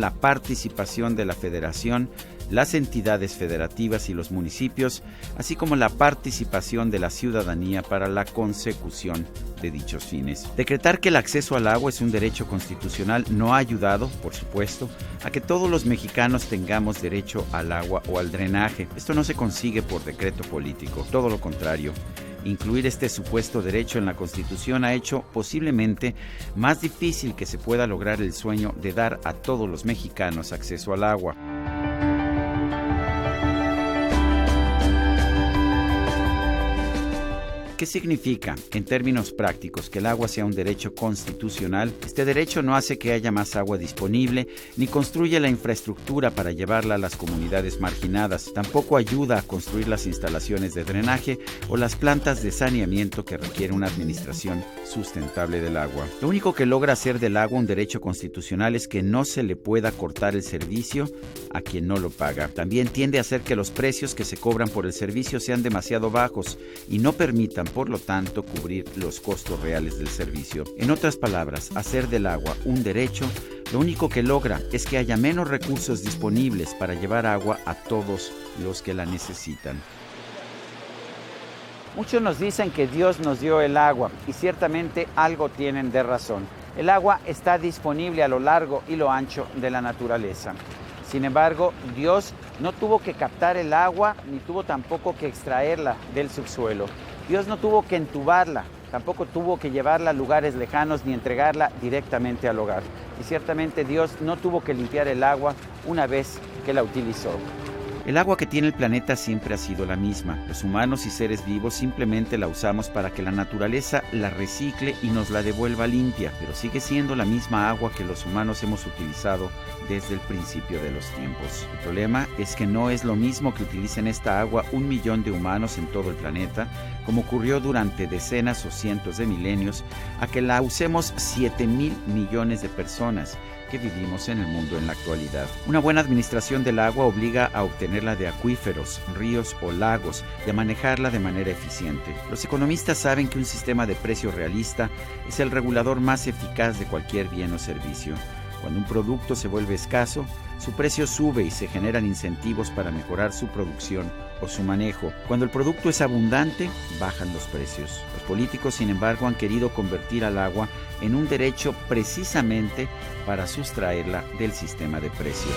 la participación de la Federación, las entidades federativas y los municipios, así como la participación de la ciudadanía para la consecución de dichos fines. Decretar que el acceso al agua es un derecho constitucional no ha ayudado, por supuesto, a que todos los mexicanos tengamos derecho al agua o al drenaje. Esto no se consigue por decreto político, todo lo contrario. Incluir este supuesto derecho en la Constitución ha hecho posiblemente más difícil que se pueda lograr el sueño de dar a todos los mexicanos acceso al agua. ¿Qué significa, en términos prácticos, que el agua sea un derecho constitucional? Este derecho no hace que haya más agua disponible, ni construye la infraestructura para llevarla a las comunidades marginadas. Tampoco ayuda a construir las instalaciones de drenaje o las plantas de saneamiento que requieren una administración sustentable del agua. Lo único que logra hacer del agua un derecho constitucional es que no se le pueda cortar el servicio a quien no lo paga. También tiende a hacer que los precios que se cobran por el servicio sean demasiado bajos y no permitan, por lo tanto, cubrir los costos reales del servicio. En otras palabras, hacer del agua un derecho, lo único que logra es que haya menos recursos disponibles para llevar agua a todos los que la necesitan. Muchos nos dicen que Dios nos dio el agua y ciertamente algo tienen de razón. El agua está disponible a lo largo y lo ancho de la naturaleza. Sin embargo, Dios no tuvo que captar el agua ni tuvo tampoco que extraerla del subsuelo. Dios no tuvo que entubarla, tampoco tuvo que llevarla a lugares lejanos ni entregarla directamente al hogar. Y ciertamente Dios no tuvo que limpiar el agua una vez que la utilizó. El agua que tiene el planeta siempre ha sido la misma. Los humanos y seres vivos simplemente la usamos para que la naturaleza la recicle y nos la devuelva limpia, pero sigue siendo la misma agua que los humanos hemos utilizado desde el principio de los tiempos. El problema es que no es lo mismo que utilicen esta agua 1 millón de humanos en todo el planeta, como ocurrió durante decenas o cientos de milenios, a que la usemos 7,000 millones de personas que vivimos en el mundo en la actualidad. Una buena administración del agua obliga a obtenerla de acuíferos, ríos o lagos y a manejarla de manera eficiente. Los economistas saben que un sistema de precio realista es el regulador más eficaz de cualquier bien o servicio. Cuando un producto se vuelve escaso, su precio sube y se generan incentivos para mejorar su producción o su manejo. Cuando el producto es abundante, bajan los precios. Los políticos, sin embargo, han querido convertir al agua en un derecho precisamente para sustraerla del sistema de precios.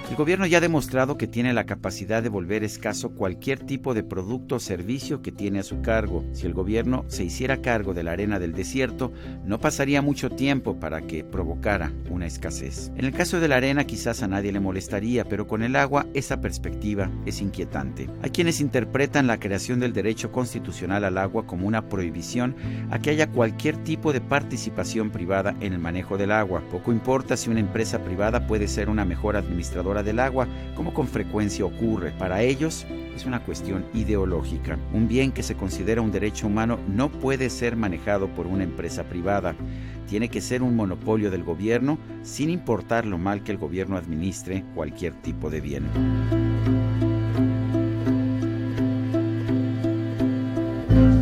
El gobierno ya ha demostrado que tiene la capacidad de volver escaso cualquier tipo de producto o servicio que tiene a su cargo. Si el gobierno se hiciera cargo de la arena del desierto, no pasaría mucho tiempo para que provocara una escasez. En el caso de la arena quizás a nadie le molestaría, pero con el agua esa perspectiva es inquietante. Hay quienes interpretan la creación del derecho constitucional al agua como una prohibición a que haya cualquier tipo de participación privada en el manejo del agua. Poco importa si una empresa privada puede ser una mejor administradora del agua, como con frecuencia ocurre. Para ellos es una cuestión ideológica. Un bien que se considera un derecho humano no puede ser manejado por una empresa privada. Tiene que ser un monopolio del gobierno, sin importar lo mal que el gobierno administre cualquier tipo de bien.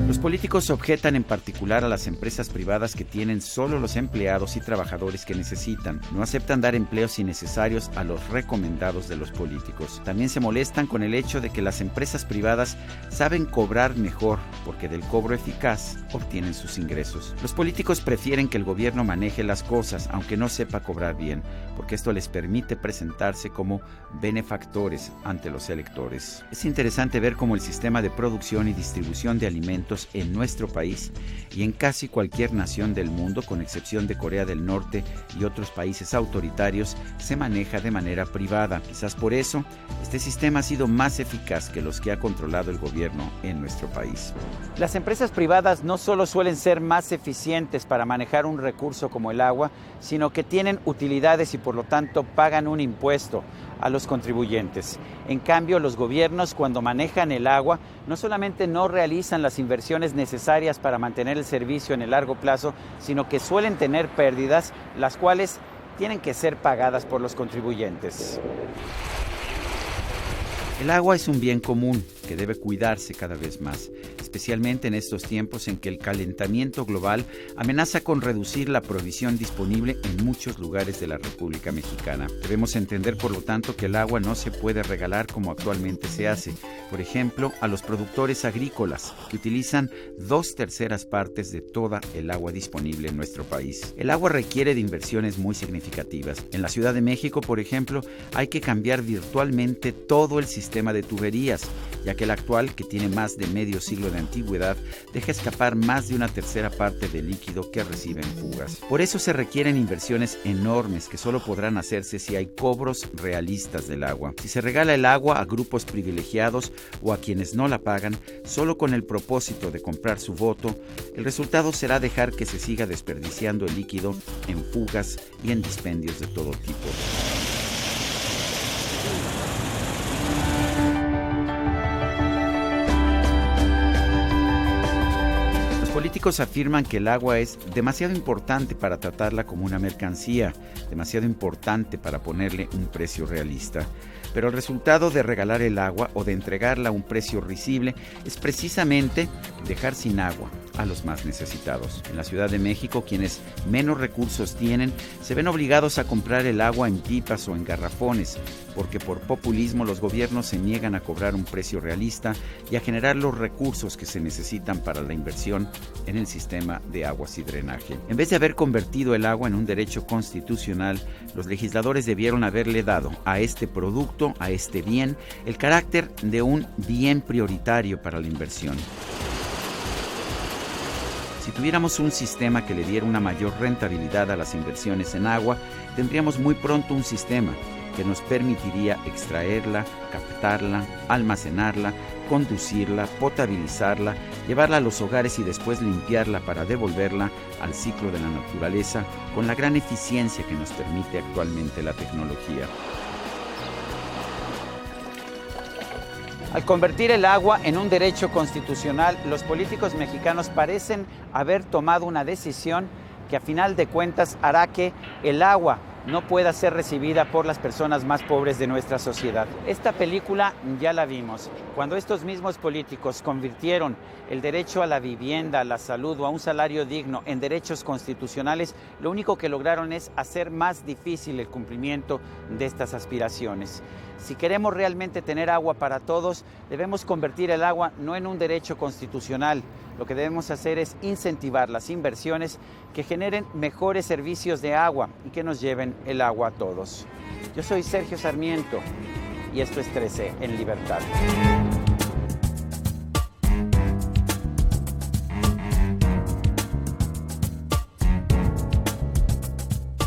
Los políticos objetan en particular a las empresas privadas que tienen solo los empleados y trabajadores que necesitan. No aceptan dar empleos innecesarios a los recomendados de los políticos. También se molestan con el hecho de que las empresas privadas saben cobrar mejor, porque del cobro eficaz obtienen sus ingresos. Los políticos prefieren que el gobierno maneje las cosas, aunque no sepa cobrar bien, porque esto les permite presentarse como benefactores ante los electores. Es interesante ver cómo el sistema de producción y distribución de alimentos en nuestro país y en casi cualquier nación del mundo, con excepción de Corea del Norte y otros países autoritarios, se maneja de manera privada. Quizás por eso, este sistema ha sido más eficaz que los que ha controlado el gobierno en nuestro país. Las empresas privadas no solo suelen ser más eficientes para manejar un recurso como el agua, sino que tienen utilidades y por lo tanto pagan un impuesto a los contribuyentes. En cambio, los gobiernos, cuando manejan el agua, no solamente no realizan las inversiones necesarias para mantener el servicio en el largo plazo, sino que suelen tener pérdidas, las cuales tienen que ser pagadas por los contribuyentes. El agua es un bien común que debe cuidarse cada vez más, especialmente en estos tiempos en que el calentamiento global amenaza con reducir la provisión disponible en muchos lugares de la República Mexicana. Debemos entender, por lo tanto, que el agua no se puede regalar como actualmente se hace. Por ejemplo, a los productores agrícolas, que utilizan 2/3 partes de toda el agua disponible en nuestro país. El agua requiere de inversiones muy significativas. En la Ciudad de México, por ejemplo, hay que cambiar virtualmente todo el sistema de tuberías, ya que el actual, que tiene más de medio siglo de antigüedad, deja escapar más de 1/3 parte del líquido que reciben fugas. Por eso se requieren inversiones enormes que solo podrán hacerse si hay cobros realistas del agua. Si se regala el agua a grupos privilegiados o a quienes no la pagan, solo con el propósito de comprar su voto, el resultado será dejar que se siga desperdiciando el líquido en fugas y en dispendios de todo tipo. Los políticos afirman que el agua es demasiado importante para tratarla como una mercancía, demasiado importante para ponerle un precio realista. Pero el resultado de regalar el agua o de entregarla a un precio risible es precisamente dejar sin agua a los más necesitados. En la Ciudad de México, quienes menos recursos tienen, se ven obligados a comprar el agua en pipas o en garrafones, porque por populismo los gobiernos se niegan a cobrar un precio realista y a generar los recursos que se necesitan para la inversión en el sistema de aguas y drenaje. En vez de haber convertido el agua en un derecho constitucional, los legisladores debieron haberle dado a este producto, a este bien, el carácter de un bien prioritario para la inversión. Si tuviéramos un sistema que le diera una mayor rentabilidad a las inversiones en agua, tendríamos muy pronto un sistema que nos permitiría extraerla, captarla, almacenarla, conducirla, potabilizarla, llevarla a los hogares y después limpiarla para devolverla al ciclo de la naturaleza con la gran eficiencia que nos permite actualmente la tecnología. Al convertir el agua en un derecho constitucional, los políticos mexicanos parecen haber tomado una decisión que a final de cuentas hará que el agua no pueda ser recibida por las personas más pobres de nuestra sociedad. Esta película ya la vimos. Cuando estos mismos políticos convirtieron el derecho a la vivienda, a la salud o a un salario digno en derechos constitucionales, lo único que lograron es hacer más difícil el cumplimiento de estas aspiraciones. Si queremos realmente tener agua para todos, debemos convertir el agua no en un derecho constitucional. Lo que debemos hacer es incentivar las inversiones que generen mejores servicios de agua y que nos lleven el agua a todos. Yo soy Sergio Sarmiento y esto es 13 en Libertad.